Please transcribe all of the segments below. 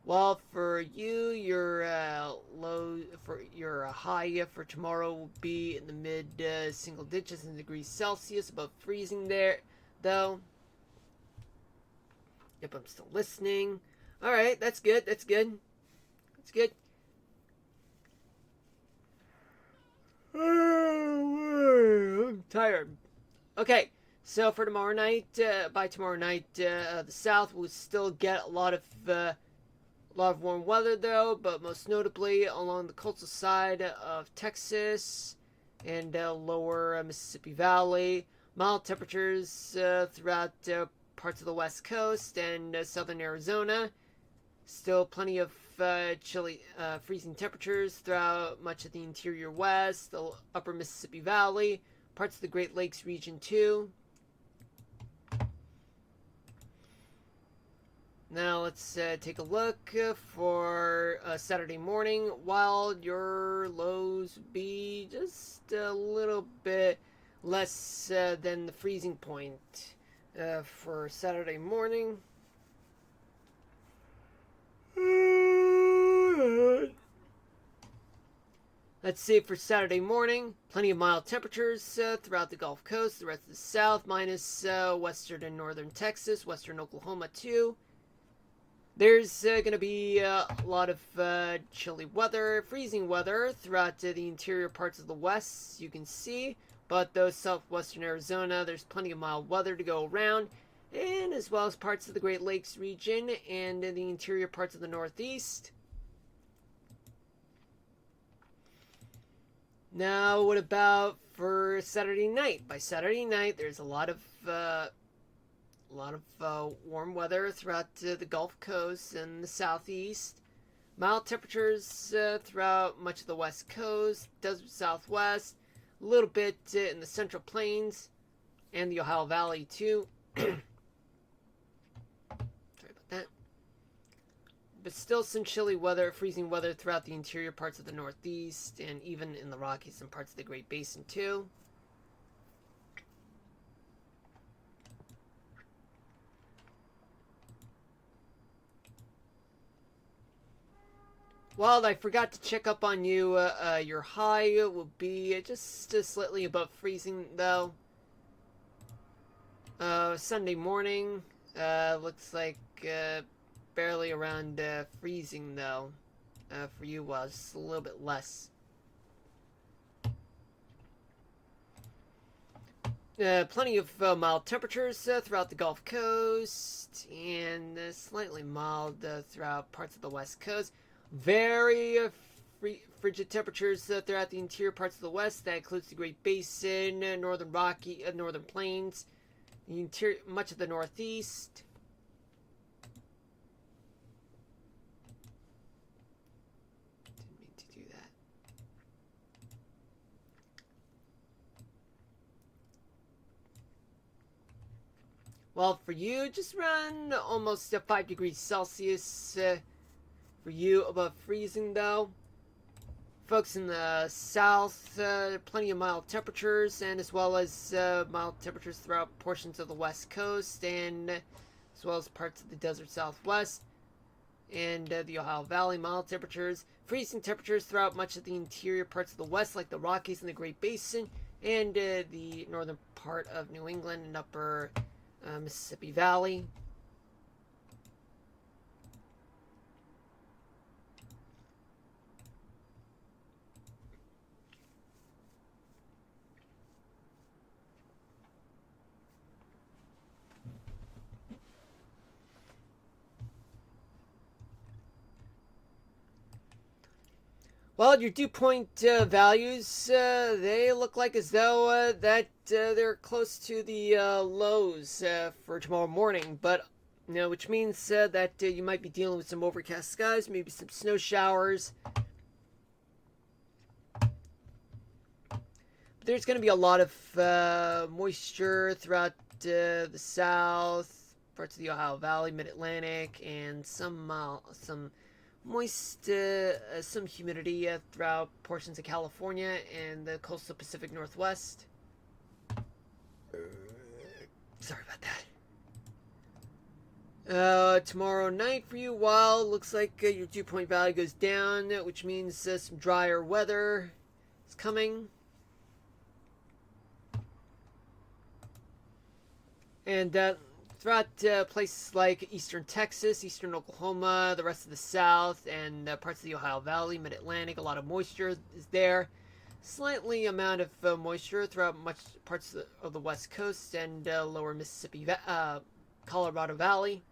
Well, for you, your low for your high for tomorrow will be in the mid single digits in degrees Celsius, above freezing there, though. Yep, I'm still listening. All right, that's good. That's good. That's good. I'm tired. Okay, so for tomorrow night, by tomorrow night, the South will still get a lot of warm weather though, but most notably along the coastal side of Texas and lower Mississippi Valley. Mild temperatures throughout parts of the West Coast and southern Arizona. Still plenty of chilly, freezing temperatures throughout much of the interior West, the upper Mississippi Valley, parts of the Great Lakes region too. Now let's take a look for Saturday morning. While your lows would be just a little bit less than the freezing point for Saturday morning. Let's see for Saturday morning. Plenty of mild temperatures throughout the Gulf Coast, the rest of the South, minus western and northern Texas, western Oklahoma too. There's going to be a lot of chilly weather, freezing weather throughout the interior parts of the West, you can see. But though southwestern Arizona, there's plenty of mild weather to go around, and as well as parts of the Great Lakes region and in the interior parts of the Northeast. Now, what about for Saturday night? By Saturday night, there's a lot of warm weather throughout the Gulf Coast and the Southeast. Mild temperatures throughout much of the West Coast, desert Southwest, a little bit in the Central Plains and the Ohio Valley too. Sorry about that. But still some chilly weather, freezing weather throughout the interior parts of the Northeast and even in the Rockies and parts of the Great Basin too. Well, I forgot to check up on you. Your high will be just slightly above freezing, though. Sunday morning looks like barely around freezing, though. For you, well, just a little bit less. Plenty of mild temperatures throughout the Gulf Coast, and slightly mild throughout parts of the West Coast. Very frigid temperatures throughout the interior parts of the West. That includes the Great Basin, northern plains, the interior, much of the Northeast. Didn't mean to do that. Well, for you, just run almost 5 degrees Celsius. For you, above freezing, though. Folks in the south, plenty of mild temperatures, and as well as mild temperatures throughout portions of the west coast, and as well as parts of the desert southwest, and the Ohio Valley, mild temperatures. Freezing temperatures throughout much of the interior parts of the west, like the Rockies and the Great Basin, and the northern part of New England and upper Mississippi Valley. Well, your dew point values, they look like as though they're close to the lows for tomorrow morning, but which means that you might be dealing with some overcast skies, maybe some snow showers. But there's going to be a lot of moisture throughout the south, parts of the Ohio Valley, Mid-Atlantic, and some moist, some humidity throughout portions of California and the coastal Pacific Northwest. Sorry about Tomorrow night for you, while looks like your dew point value goes down, which means some drier weather is coming. And throughout places like eastern Texas, eastern Oklahoma, the rest of the South, and parts of the Ohio Valley, Mid-Atlantic, a lot of moisture is there. Slightly amount of moisture throughout much parts of the West Coast and lower Mississippi, Colorado Valley.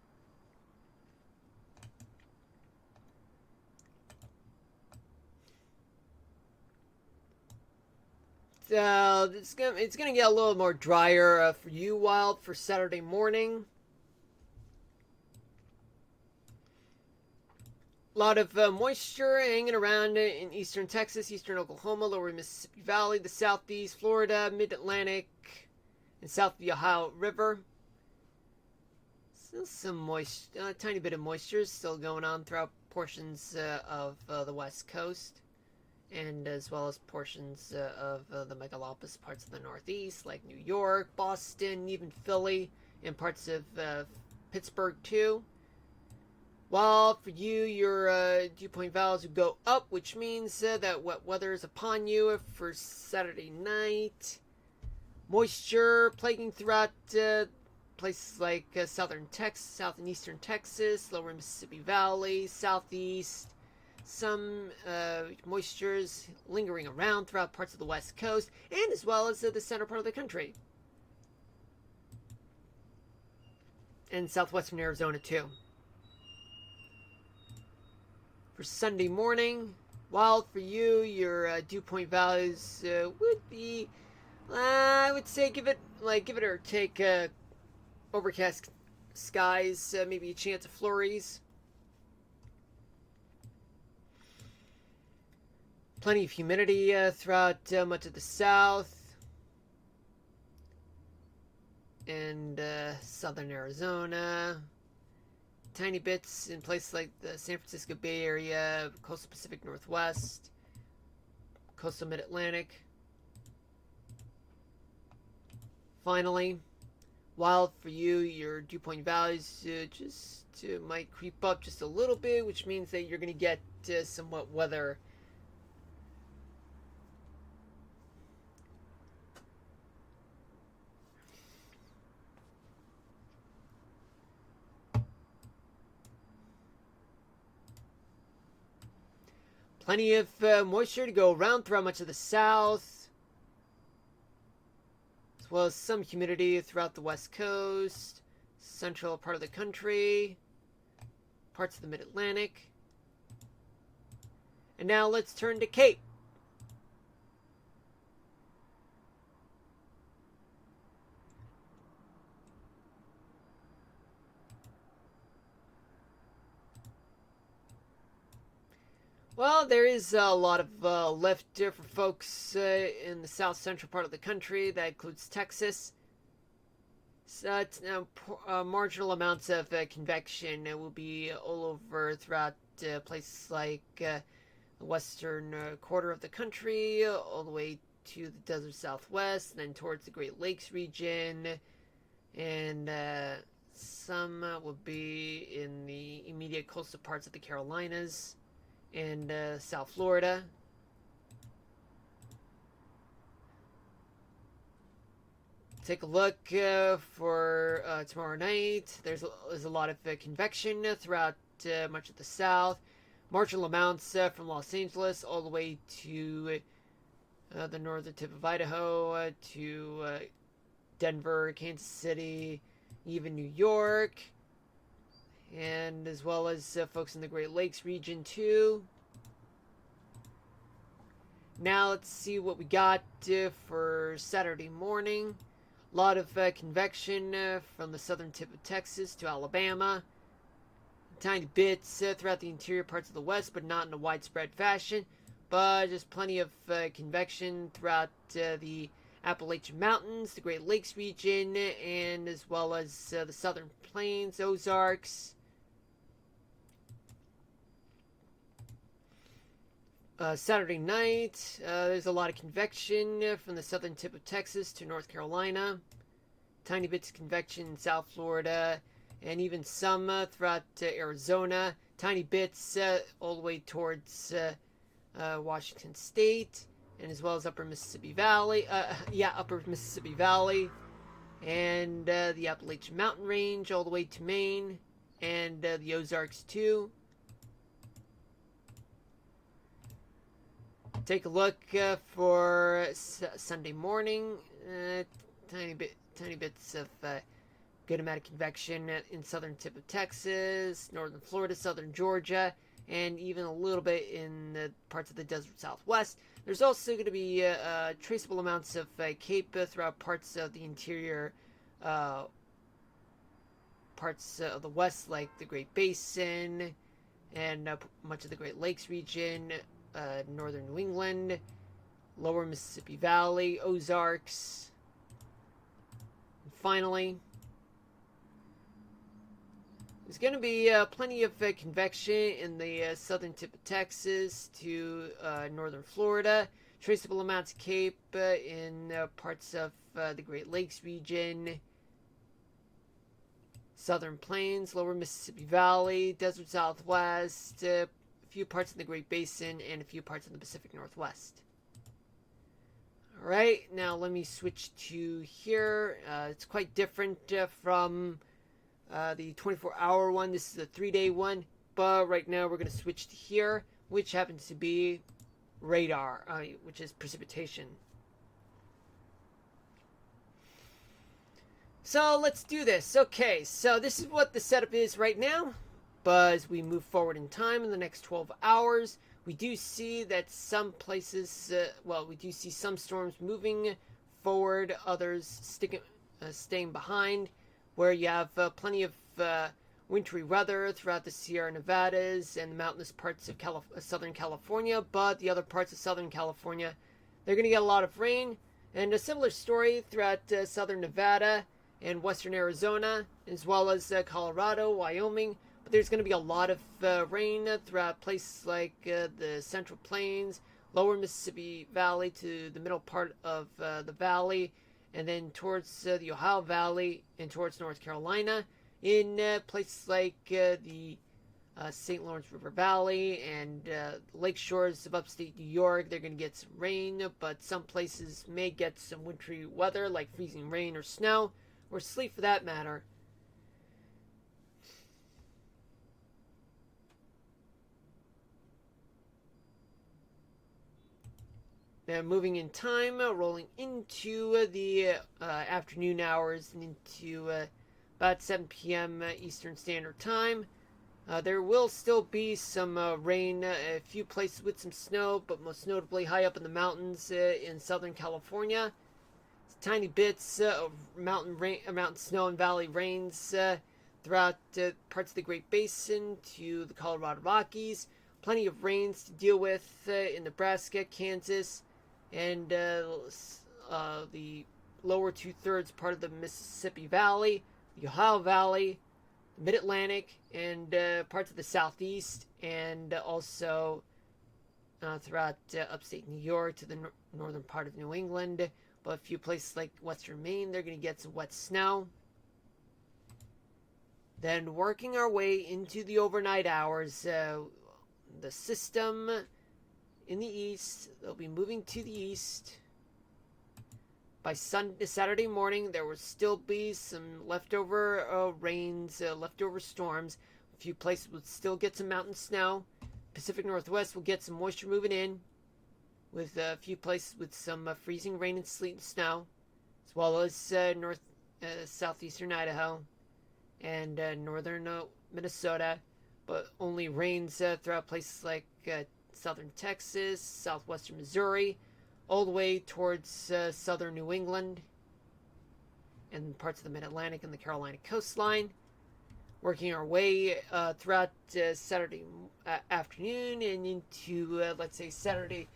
It's gonna get a little more drier for you, Wild, for Saturday morning. A lot of moisture hanging around in eastern Texas, eastern Oklahoma, lower Mississippi Valley, the southeast, Florida, mid-Atlantic, and south of the Ohio River. Still some moisture, a tiny bit of moisture is still going on throughout portions of the west coast, and as well as portions of the megalopous parts of the northeast, like New York, Boston, even Philly, and parts of Pittsburgh too. While for you, your dew point values will go up, which means that wet weather is upon you for Saturday night. Moisture plaguing throughout places like southern Texas, south and eastern Texas, lower Mississippi Valley, southeast. Some moistures lingering around throughout parts of the west coast, and as well as the center part of the country. And southwestern Arizona too. For Sunday morning, while for you, your dew point values would be, I would say, give it or take overcast skies, maybe a chance of flurries. Plenty of humidity throughout much of the south and southern Arizona. Tiny bits in places like the San Francisco Bay Area, coastal Pacific Northwest, coastal Mid-Atlantic. Finally, while for you, your dew point values just might creep up just a little bit, which means that you're going to get some wet weather. Plenty of moisture to go around throughout much of the south, as well as some humidity throughout the west coast, central part of the country, parts of the mid-Atlantic. And now let's turn to Cape. Well, there is a lot of lift for folks in the south central part of the country. That includes Texas. So marginal amounts of convection will be all over throughout places like the western quarter of the country, all the way to the desert southwest, and then towards the Great Lakes region. And some will be in the immediate coastal parts of the Carolinas and South Florida. Take a look for tomorrow night. There's a lot of convection throughout much of the south. Marginal amounts from Los Angeles all the way to the northern tip of Idaho, to Denver, Kansas City, even New York, and as well as folks in the Great Lakes region too. Now let's see what we got for Saturday morning. A lot of convection from the southern tip of Texas to Alabama. Tiny bits throughout the interior parts of the west, but not in a widespread fashion. But just plenty of convection throughout the Appalachian Mountains, the Great Lakes region, and as well as the southern plains, Ozarks. Saturday night, there's a lot of convection from the southern tip of Texas to North Carolina. Tiny bits of convection in South Florida and even some throughout Arizona. Tiny bits all the way towards Washington State, and as well as Upper Mississippi Valley. Upper Mississippi Valley, and the Appalachian Mountain Range all the way to Maine, and the Ozarks too. Take a look for Sunday morning. Tiny bits of good amount of convection in southern tip of Texas, northern Florida, southern Georgia, and even a little bit in the parts of the desert Southwest. There's also going to be traceable amounts of CAPE throughout parts of the interior, parts of the West, like the Great Basin and much of the Great Lakes region, northern New England, lower Mississippi Valley, Ozarks. And finally, there's going to be plenty of convection in the southern tip of Texas to northern Florida. Traceable amounts of CAPE in parts of the Great Lakes region, southern plains, lower Mississippi Valley, desert Southwest, a few parts in the Great Basin, and a few parts in the Pacific Northwest. Alright, now let me switch to here. It's quite different from the 24-hour one. This is a 3-day one, but right now we're going to switch to here, which happens to be radar, which is precipitation. So let's do this. Okay, so this is what the setup is right now, but as we move forward in time in the next 12 hours, we do see that some places, we do see some storms moving forward, others staying behind, where you have plenty of wintry weather throughout the Sierra Nevadas and the mountainous parts of Southern California, but the other parts of Southern California, they're going to get a lot of rain, and a similar story throughout Southern Nevada and Western Arizona, as well as Colorado, Wyoming. But there's going to be a lot of rain throughout places like the Central Plains, lower Mississippi Valley to the middle part of the valley, and then towards the Ohio Valley and towards North Carolina, in places like the St. Lawrence River Valley and lake shores of upstate New York. They're going to get some rain, but some places may get some wintry weather like freezing rain or snow, or sleet for that matter. Now moving in time, rolling into the afternoon hours and into about 7 p.m. Eastern Standard Time. There will still be some rain, a few places with some snow, but most notably high up in the mountains in Southern California. Tiny bits of mountain snow and valley rains throughout parts of the Great Basin to the Colorado Rockies. Plenty of rains to deal with in Nebraska, Kansas, and the lower two-thirds part of the Mississippi Valley, the Ohio Valley, the Mid-Atlantic, and parts of the Southeast, and also throughout upstate New York to the northern part of New England. But a few places like western Maine, they're going to get some wet snow. Then working our way into the overnight hours, the system in the east, they'll be moving to the east. By Saturday morning, there will still be some leftover rains, leftover storms. A few places will still get some mountain snow. Pacific Northwest will get some moisture moving in, with a few places with some freezing rain and sleet and snow, as well as southeastern Idaho and northern Minnesota, but only rains throughout places like southern Texas, southwestern Missouri, all the way towards southern New England and parts of the Mid-Atlantic and the Carolina coastline. Working our way throughout Saturday afternoon and into, let's say, Saturday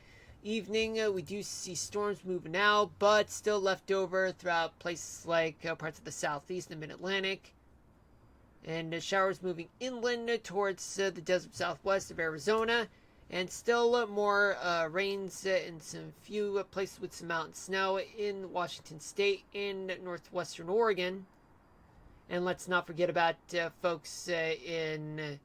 evening, we do see storms moving out, but still left over throughout places like parts of the southeast and mid-Atlantic, and showers moving inland towards the desert southwest of Arizona, and still more rains in some few places with some mountain snow in Washington State and northwestern Oregon. And let's not forget about folks in